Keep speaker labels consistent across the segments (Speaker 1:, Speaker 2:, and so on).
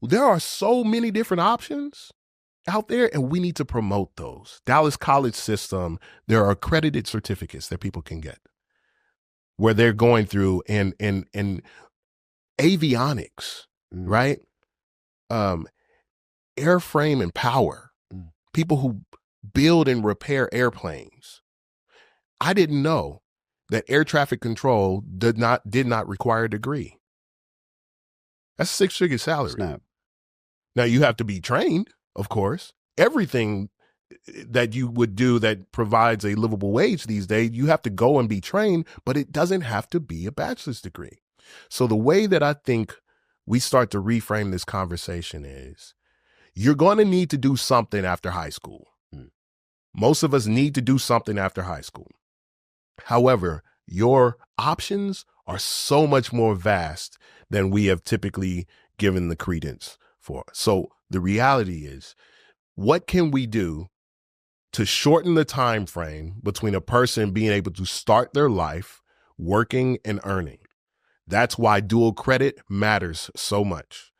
Speaker 1: There are so many different options out there, and we need to promote those. Dallas College System, there are accredited certificates that people can get where they're going through in avionics, right? Airframe and power, people who build and repair airplanes. I didn't know that air traffic control did not require a degree. That's a 6-figure salary.
Speaker 2: Snap.
Speaker 1: Now you have to be trained, of course. Everything that you would do that provides a livable wage these days, you have to go and be trained, but it doesn't have to be a bachelor's degree. So the way that I think we start to reframe this conversation is you're going to need to do something after high school. Most of us need to do something after high school. However, your options are so much more vast than we have typically given the credence for. So the reality is, what can we do to shorten the time frame between a person being able to start their life working and earning? That's why dual credit matters so much.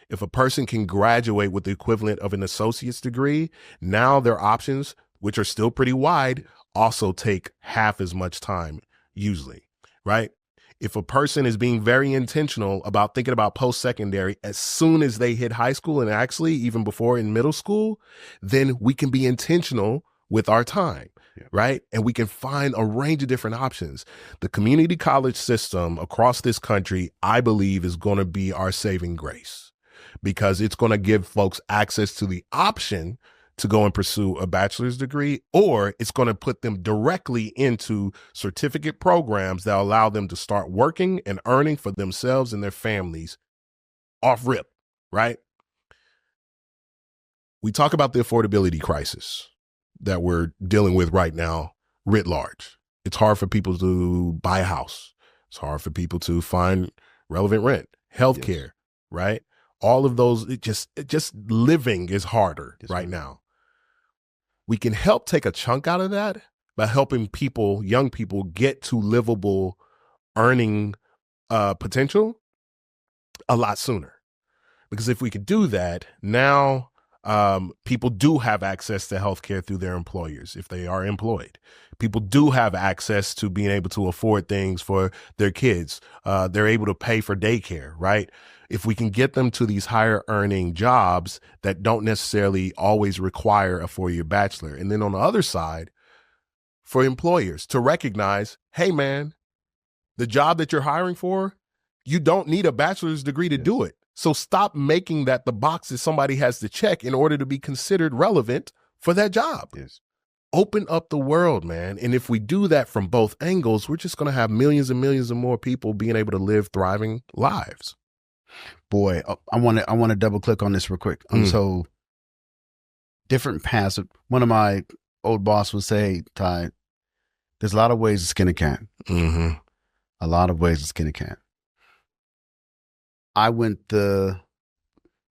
Speaker 1: If a person can graduate with the equivalent of an associate's degree, now their options, which are still pretty wide, also take half as much time usually, right? If a person is being very intentional about thinking about post-secondary as soon as they hit high school, and actually even before in middle school, then we can be intentional with our time, right? And we can find a range of different options. The community college system across this country, I believe, is going to be our saving grace, because it's going to give folks access to the option to go and pursue a bachelor's degree, or it's going to put them directly into certificate programs that allow them to start working and earning for themselves and their families off rip, right? We talk about the affordability crisis that we're dealing with right now writ large. It's hard for people to buy a house. It's hard for people to find relevant rent, healthcare, right? All of those, just living is harder right now. We can help take a chunk out of that by helping people, young people, get to livable earning potential a lot sooner. Because if we could do that, now people do have access to healthcare through their employers if they are employed. People do have access to being able to afford things for their kids. They're able to pay for daycare, right? If we can get them to these higher earning jobs that don't necessarily always require a 4-year bachelor. And then on the other side, for employers to recognize, hey man, the job that you're hiring for, you don't need a bachelor's degree to do it. So stop making that the box that somebody has to check in order to be considered relevant for that job. Open up the world, man. And if we do that from both angles, we're just going to have millions and millions of more people being able to live thriving lives.
Speaker 2: Boy, I want to double click on this real quick. So different paths. One of my old boss would say, Ty, there's a lot of ways to skin a cat. A lot of ways to skin a cat.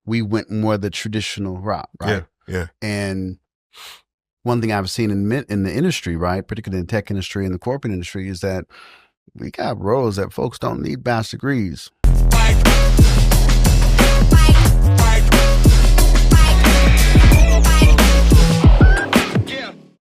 Speaker 2: We went more the traditional route, right?
Speaker 1: Yeah.
Speaker 2: And one thing I've seen in the industry, right, particularly in the tech industry and the corporate industry, is that we got roles that folks don't need bachelor's degrees.